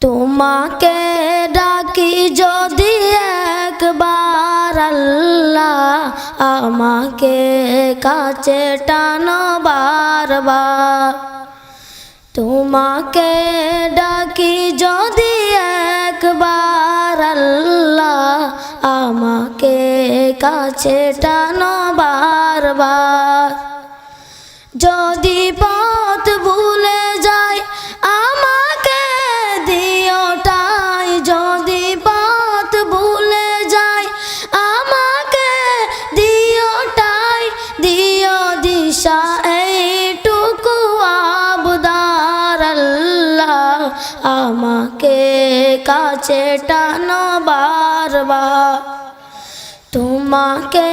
তোমাকে ডাকি যদি একবার আল্লাহ, আমাকে কাছে টানো বারবার। তোমাকে ডাকি যদি একবার আল্লাহ, আমাকে কাছে টানো বারবার। যদি পথ ভুলে যাই আমাকে দিও ঠাই, যদি পথ ভুলে যাই আমাকে দিও ঠাই, দিও দিশা এইটুকু আবদার আল্লাহ, আমাকে কাছে টানো বারবার। তোমাকে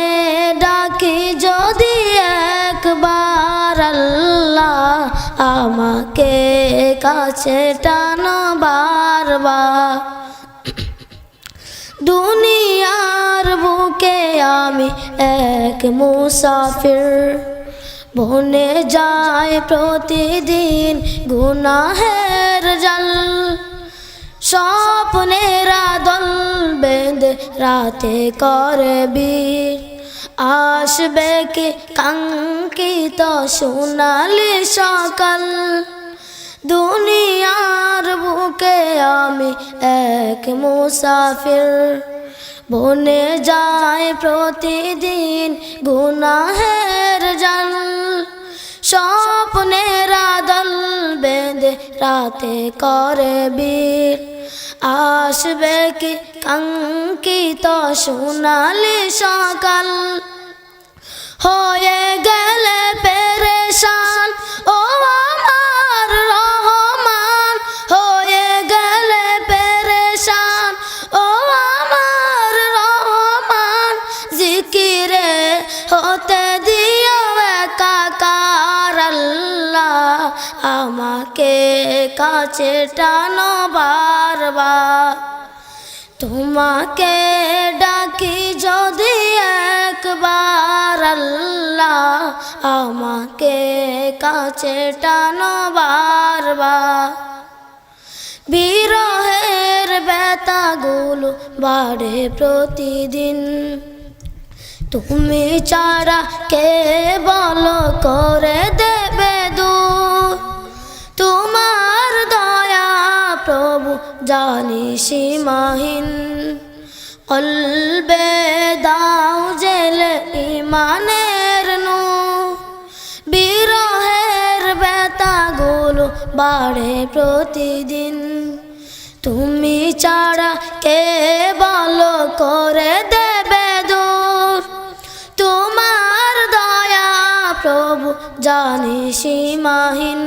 ডাকি যদি একবার আল্লাহ, আমাকে কাছে টানো বারবার। দুনিয়ার বুকে আমি এক মুসাফির, বনে যায় প্রতিদিন গুনাহের জাল। স্বপ্নের দল বেঁধে রাতে করে বীর, আসবে কি কাঙ্ক্ষিত সোনালি সকাল। দুনিয়ার বুকে আমি এক মুসাফির, বনে যায় প্রতিদিন গুনাহের জাল। স্বপ্নের দল বেঁধে রাতে করে বীর, আসবে কি কাঙ্ক্ষিত সোনালি সকাল। হয়ে গেলে পেরেশান ও আমার রহমান, হয়ে গেলে পেরেশান ও আমার রহমান। জিকিরে হতে দিও একাকার আল্লাহ, আমাকে কাছে টানো বারবার। তোমাকে ডাকি যদি একবার আল্লাহ, আমাকে কাছে টানো বারবার। বিরহের ব্যথাগুলো বাড়ে প্রতিদিন, তুমি ছাড়া কে বলো করে দেবে দূর। তোমার দয়া প্রভু জানি সীমাহীন, কলবে দাও জেলে ইমানের নূর। বিরহের ব্যথাগুলো বাড়ে প্রতিদিন, তুমি ছাড়া কে বলো করে দেবে দূর। তোমার দয়া প্রভু জানি সীমাহীন,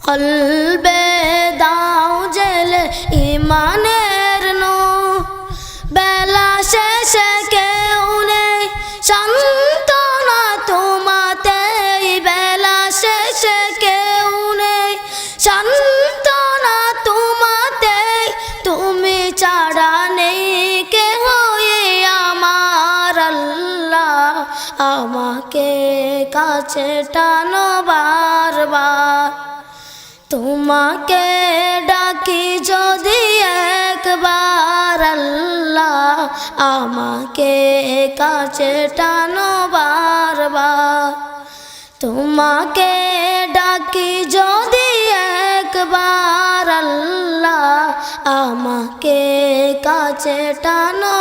কলবে দাও জেলে ইমানের নূর। বেলা শেষে কেউ নেই সান্ত্বনা তোমাতেই, বেলা শেষে কেউ নেই সান্ত্বনা তোমাতেই। তুমি ছাড়া নেই কেহ আমার আল্লাহ, আমাকে কাছে টানো বারবার। তোমাকে ডাকি যদি একবার আল্লাহ, আমাকে কাছে টানো বারবার। তোমাকে ডাকি যদি একবার আল্লাহ, আমাকে কাছে টানো